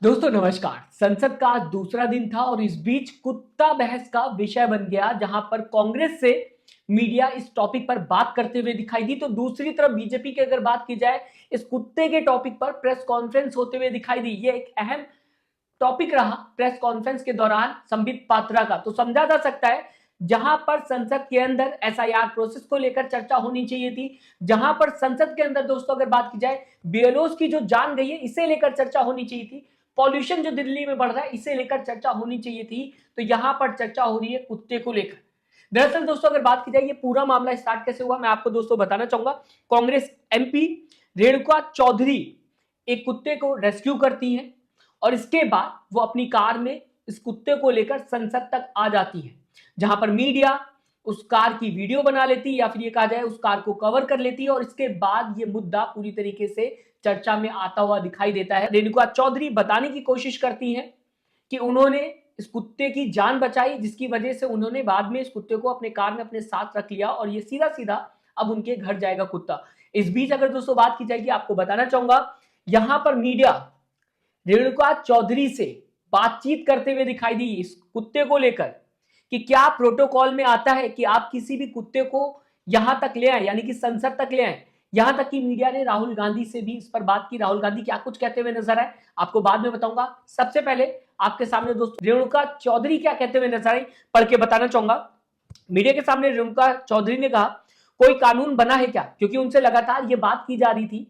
दोस्तों नमस्कार। संसद का आज दूसरा दिन था और इस बीच कुत्ता बहस का विषय बन गया, जहां पर कांग्रेस से मीडिया इस टॉपिक पर बात करते हुए दिखाई दी, तो दूसरी तरफ बीजेपी की अगर बात की जाए, इस कुत्ते के टॉपिक पर प्रेस कॉन्फ्रेंस होते हुए दिखाई दी। ये एक अहम टॉपिक रहा प्रेस कॉन्फ्रेंस के दौरान संबित पात्रा का। तो समझा जा सकता है जहां पर संसद के अंदर एसआईआर प्रोसेस को लेकर चर्चा होनी चाहिए थी, जहां पर संसद के अंदर दोस्तों अगर बात की जाए बीएलओस की जो जान गई है इसे लेकर चर्चा होनी चाहिए थी, पॉल्यूशन जो दिल्ली में बढ़ रहा है इसे लेकर चर्चा होनी चाहिए थी। तो यहां पर चर्चा हो रही है कुत्ते को लेकर। दरअसल दोस्तों अगर बात की जाए ये पूरा मामला स्टार्ट कैसे हुआ, मैं आपको दोस्तों बताना चाहूंगा। कांग्रेस एमपी रेणुका चौधरी एक कुत्ते को रेस्क्यू करती हैं और इसके बाद वो अपनी कार में इस कुत्ते को लेकर संसद तक आ जाती है, जहां पर मीडिया उस कार की वीडियो बना लेती या फिर ये कहा जाए उस कार को कवर कर लेती है और इसके बाद ये मुद्दा पूरी तरीके से चर्चा में आता हुआ दिखाई देता है। रेणुका चौधरी बताने की कोशिश करती हैं कि उन्होंने इस कुत्ते की जान बचाई, जिसकी वजह से उन्होंने बाद में इस कुत्ते को अपने कार में अपने साथ रख लिया और ये सीधा सीधा अब उनके घर जाएगा कुत्ता। इस बीच अगर दोस्तों बात की जाएगी, आपको बताना चाहूंगा यहां पर मीडिया रेणुका चौधरी से बातचीत करते हुए दिखाई दी इस कुत्ते को लेकर कि क्या प्रोटोकॉल में आता है कि आप किसी भी कुत्ते को यहां तक ले आए, यानी कि संसद तक ले आए। यहां तक कि मीडिया ने राहुल गांधी से भी इस पर बात की। राहुल गांधी क्या कुछ कहते हुए नजर आए आपको बाद में बताऊंगा। सबसे पहले आपके सामने दोस्तों रेणुका चौधरी क्या कहते हुए नजर आई पढ़ के बताना चाहूंगा। मीडिया के सामने रेणुका चौधरी ने कहा, कोई कानून बना है क्या, क्योंकि उनसे लगातार ये बात की जा रही थी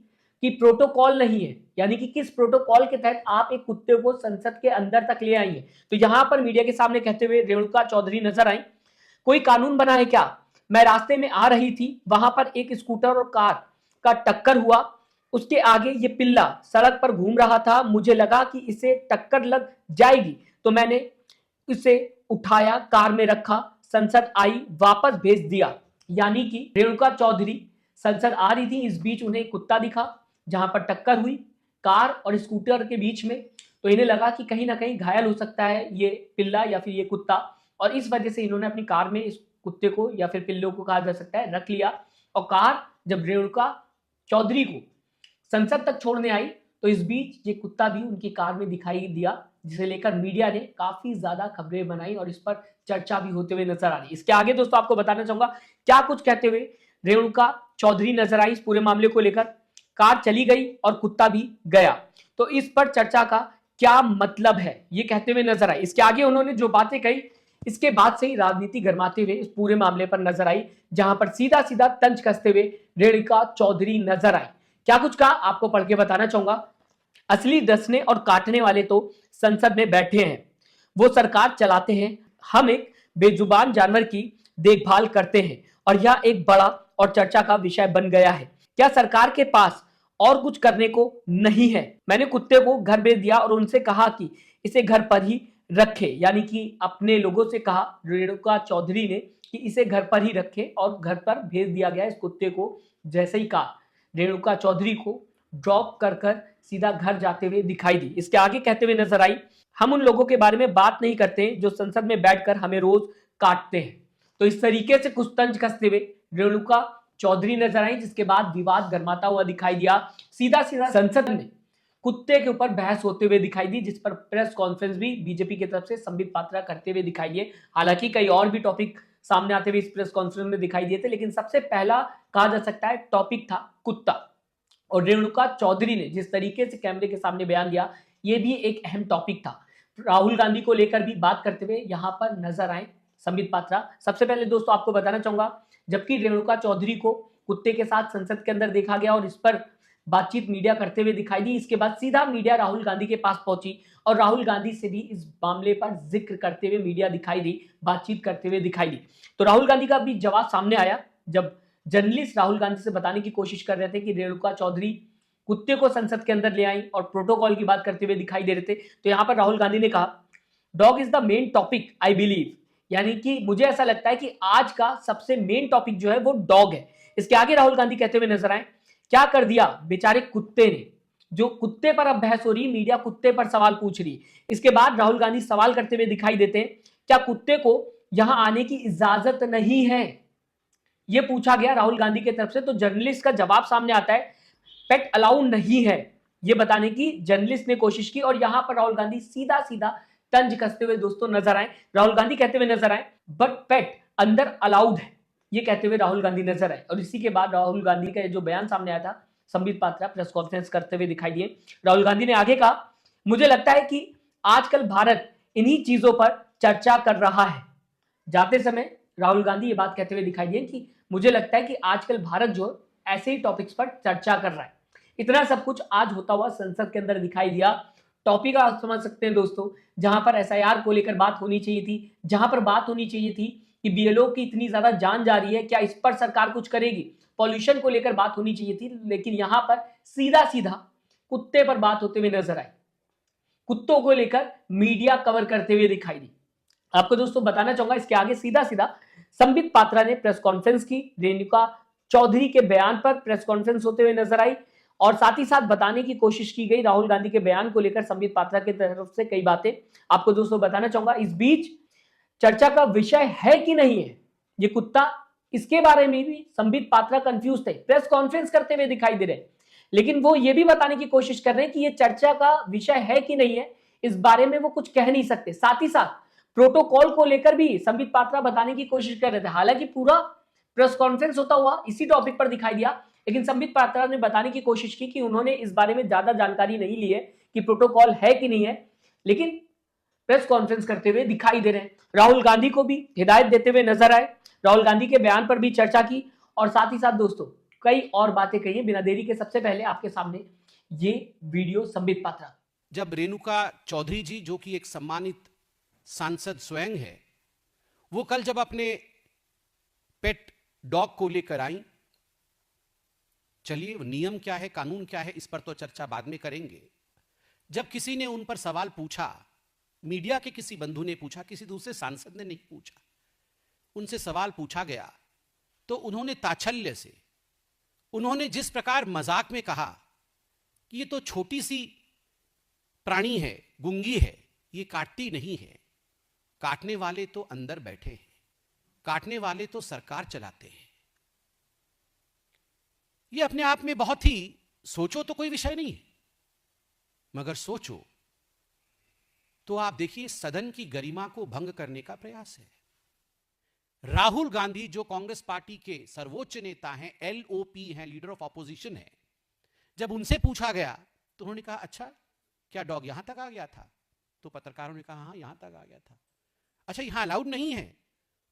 कि प्रोटोकॉल नहीं है, यानी कि किस प्रोटोकॉल के तहत आप एक कुत्ते को संसद के अंदर तक ले आई है। तो यहां पर मीडिया के सामने कहते हुए रेणुका चौधरी नजर आई, कोई कानून बना है क्या, मैं रास्ते में आ रही थी, वहां पर एक स्कूटर और कार का टक्कर हुआ, उसके आगे ये पिल्ला सड़क पर घूम रहा था, मुझे लगा कि इसे टक्कर लग जाएगी तो मैंने इसे उठाया, कार में रखा, संसद आई, वापस भेज दिया। यानी कि रेणुका चौधरी संसद आ रही थी, इस बीच उन्हें कुत्ता दिखा जहां पर टक्कर हुई कार और स्कूटर के बीच में, तो इन्हें लगा कि कहीं ना कहीं घायल हो सकता है ये पिल्ला या फिर ये कुत्ता, और इस वजह से इन्होंने अपनी कार में इस कुत्ते को या फिर पिल्लों को कहा जा सकता है रख लिया। और कार जब रेणुका चौधरी को संसद तक छोड़ने आई तो इस बीच ये कुत्ता भी उनकी कार में दिखाई दिया, जिसे लेकर मीडिया ने काफी ज्यादा खबरें बनाई और इस पर चर्चा भी होते हुए नजर आ रही। इसके आगे दोस्तों आपको बताना चाहूंगा क्या कुछ कहते हुए रेणुका चौधरी नजर आई इस पूरे मामले को लेकर। कार चली गई और कुत्ता भी गया, तो इस पर चर्चा का क्या मतलब है ये कहते हुए नजर आई। इसके आगे उन्होंने जो बातें कही इसके बाद से ही राजनीति गरमाते हुए इस पूरे मामले पर नजर आई, जहां पर सीधा सीधा तंज कसते हुए रेणुका चौधरी नजर आई। क्या कुछ कहा आपको पढ़ के बताना चाहूंगा। असली डसने और काटने वाले तो संसद में बैठे हैं, वो सरकार चलाते हैं, हम एक बेजुबान जानवर की देखभाल करते हैं और यह एक बड़ा और चर्चा का विषय बन गया है। क्या सरकार के पास और कुछ करने को नहीं है। मैंने कुत्ते को घर भेज दिया और उनसे कहा कि इसे घर पर ही रखे, यानी कि अपने लोगों से कहा रेणुका चौधरी ने कि इसे घर पर ही रखे और घर पर भेज दिया गया इस कुत्ते को। जैसे ही कहा रेणुका चौधरी को ड्रॉप कर सीधा घर जाते हुए दिखाई दी। इसके आगे कहते हुए नजर आई, हम उन लोगों के बारे में बात नहीं करते जो संसद में बैठकर हमें रोज काटते हैं। तो इस तरीके से कुछ तंज कसते हुए रेणुका चौधरी नजर आई, जिसके बाद विवाद गरमाता हुआ दिखाई दिया। सीधा सीधा संसद में कुत्ते के ऊपर बहस होते हुए दिखाई दी, जिस पर प्रेस कॉन्फ्रेंस भी बीजेपी की तरफ से संबित पात्रा करते हुए दिखाई दिए। हालांकि कई और भी टॉपिक सामने आते हुए इस प्रेस कॉन्फ्रेंस में दिखाई दिए थे, लेकिन सबसे पहला कहा जा सकता है टॉपिक था कुत्ता। और रेणुका चौधरी ने जिस तरीके से कैमरे के सामने बयान दिया ये भी एक अहम टॉपिक था। राहुल गांधी को लेकर भी बात करते हुए यहां पर नजर आए संबित पात्रा। सबसे पहले दोस्तों आपको बताना चाहूंगा, जबकि रेणुका चौधरी को कुत्ते के साथ संसद के अंदर देखा गया और इस पर बातचीत मीडिया करते हुए दिखाई दी, इसके बाद सीधा मीडिया राहुल गांधी के पास पहुंची और राहुल गांधी से भी इस मामले पर जिक्र करते हुए मीडिया दिखाई दी, बातचीत करते हुए दिखाई दी। तो राहुल गांधी का भी जवाब सामने आया जब जर्नलिस्ट राहुल गांधी से बताने की कोशिश कर रहे थे कि रेणुका चौधरी कुत्ते को संसद के अंदर ले आई और प्रोटोकॉल की बात करते हुए दिखाई दे रहे थे। तो यहां पर राहुल गांधी ने कहा, dog is the main topic I believe, यानी कि मुझे ऐसा लगता है कि आज का सबसे मेन टॉपिक जो है वो डॉग है। इसके आगे राहुल गांधी कहते हुए नजर आए, क्या कर दिया बेचारे कुत्ते ने, जो कुत्ते पर अब बहस हो रही, मीडिया कुत्ते पर सवाल पूछ रही। इसके बाद राहुल गांधी सवाल करते हुए दिखाई देते हैं, क्या कुत्ते को यहां आने की इजाजत नहीं है, यह पूछा गया राहुल गांधी की तरफ से। तो जर्नलिस्ट का जवाब सामने आता है, पेट अलाउ नहीं है। ये बताने की जर्नलिस्ट ने कोशिश की और यहां पर राहुल गांधी सीधा सीधा तंज कसते हुए दोस्तों नजर आए। राहुल गांधी कहते हुए नजर आए बट पेट अंदर अलाउड है, ये कहते हुए राहुल गांधी नजर आए। और इसी के बाद राहुल गांधी का जो बयान सामने आया था, संबित पात्रा प्रेस कॉन्फ्रेंस करते हुए दिखाई दिए। राहुल गांधी ने आगे कहा, मुझे लगता है कि आजकल भारत इन्हीं चीजों पर चर्चा कर रहा है। जाते समय राहुल गांधी ये बात कहते हुए दिखाई दिए कि मुझे लगता है कि आजकल भारत जो ऐसे ही टॉपिक्स पर चर्चा कर रहा है। इतना सब कुछ आज होता हुआ संसद के अंदर दिखाई दिया। टॉपिक आप समझ सकते हैं दोस्तों, जहां पर एसआईआर को लेकर बात होनी चाहिए थी, जहां पर बात होनी चाहिए थी कि बीएलओ की इतनी ज्यादा जान जा रही है, क्या इस पर सरकार कुछ करेगी, पॉल्यूशन को लेकर बात होनी चाहिए थी, लेकिन यहां पर सीधा सीधा कुत्ते पर बात होते हुए नजर आई। कुत्तों को लेकर मीडिया कवर करते हुए दिखाई दी। आपको दोस्तों बताना चाहूंगा, इसके आगे सीधा सीधा संबित पात्रा ने प्रेस कॉन्फ्रेंस की, रेणुका चौधरी के बयान पर प्रेस कॉन्फ्रेंस होते हुए नजर आई और साथ ही साथ बताने की कोशिश की गई राहुल गांधी के बयान को लेकर संबित पात्रा की तरफ से कई बातें। आपको दोस्तों बताना चाहूंगा, इस बीच चर्चा का विषय है कि नहीं है ये कुत्ता, इसके बारे में भी संबित पात्रा कंफ्यूज थे, प्रेस कॉन्फ्रेंस करते हुए दिखाई दे रहे, लेकिन वो ये भी बताने की कोशिश कर रहे हैं कि ये चर्चा का विषय है कि नहीं है, इस बारे में वो कुछ कह नहीं सकते। साथ ही साथ प्रोटोकॉल को लेकर भी संबित पात्रा बताने की कोशिश कर रहे थे। हालांकि पूरा प्रेस कॉन्फ्रेंस होता हुआ इसी टॉपिक पर दिखाई दिया, लेकिन संबित पात्रा ने बताने की कोशिश की कि उन्होंने इस बारे में ज्यादा जानकारी नहीं ली है कि प्रोटोकॉल है कि नहीं है, लेकिन प्रेस कॉन्फ्रेंस करते हुए दिखाई दे रहे हैं। राहुल गांधी को भी हिदायत देते हुए नजर आए, राहुल गांधी के बयान पर भी चर्चा की और साथ ही साथ दोस्तों कई और बातें कही। बिना देरी के सबसे पहले आपके सामने ये वीडियो संबित पात्रा। जब रेणुका चौधरी जी, जो कि एक सम्मानित सांसद स्वयं है, वो कल जब अपने पेट डॉग को लेकर आई, चलिए नियम क्या है, कानून क्या है, इस पर तो चर्चा बाद में करेंगे। जब किसी ने उन पर सवाल पूछा, मीडिया के किसी बंधु ने पूछा, किसी दूसरे सांसद ने नहीं पूछा, उनसे सवाल पूछा गया तो उन्होंने ताच्छल्य से, उन्होंने जिस प्रकार मजाक में कहा कि ये तो छोटी सी प्राणी है, गुंगी है, ये काटती नहीं है, काटने वाले तो अंदर बैठे हैं, काटने वाले तो सरकार चलाते हैं। ये अपने आप में बहुत ही, सोचो तो कोई विषय नहीं है, मगर सोचो तो आप देखिए सदन की गरिमा को भंग करने का प्रयास है। राहुल गांधी जो कांग्रेस पार्टी के सर्वोच्च नेता हैं, एलओपी हैं, लीडर ऑफ ऑपोजिशन है, जब उनसे पूछा गया तो उन्होंने कहा अच्छा क्या डॉग यहां तक आ गया था? तो पत्रकारों ने कहा हाँ यहां तक आ गया था। अच्छा यहां अलाउड नहीं है?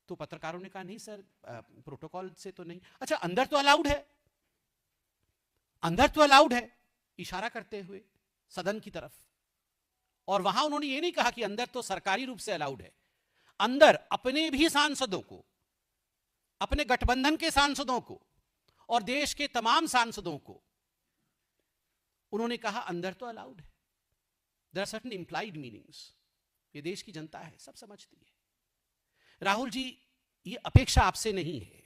तो पत्रकारों ने कहा नहीं सर, प्रोटोकॉल से तो नहीं। अच्छा अंदर तो अलाउड है, अंदर तो अलाउड है, इशारा करते हुए सदन की तरफ। और वहां उन्होंने ये नहीं कहा कि अंदर तो सरकारी रूप से अलाउड है, अंदर अपने भी सांसदों को, अपने गठबंधन के सांसदों को और देश के तमाम सांसदों को उन्होंने कहा अंदर तो अलाउड है। There are certain implied meanings. ये देश की जनता है, सब समझती है। राहुल जी, ये अपेक्षा आपसे नहीं है।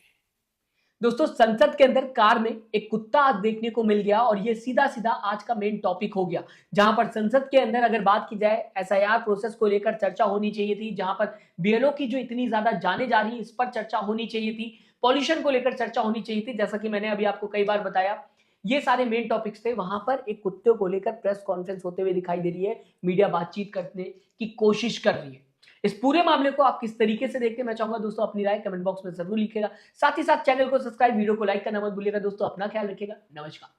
दोस्तों संसद के अंदर कार में एक कुत्ता आज देखने को मिल गया और ये सीधा सीधा आज का मेन टॉपिक हो गया, जहां पर संसद के अंदर अगर बात की जाए एसआईआर प्रोसेस को लेकर चर्चा होनी चाहिए थी, जहां पर बीएलओ की जो इतनी ज्यादा जाने जा रही है इस पर चर्चा होनी चाहिए थी, पॉल्यूशन को लेकर चर्चा होनी चाहिए थी, जैसा कि मैंने अभी आपको कई बार बताया, ये सारे मेन टॉपिक्स थे। वहां पर एक कुत्ते को लेकर प्रेस कॉन्फ्रेंस होते हुए दिखाई दे रही है, मीडिया बातचीत करने की कोशिश कर रही है। इस पूरे मामले को आप किस तरीके से देखते हैं, मैं चाहूंगा दोस्तों अपनी राय कमेंट बॉक्स में जरूर लिखिएगा। साथ ही साथ चैनल को सब्सक्राइब, वीडियो को लाइक करना मत भूलिएगा। दोस्तों अपना ख्याल रखिएगा। नमस्कार।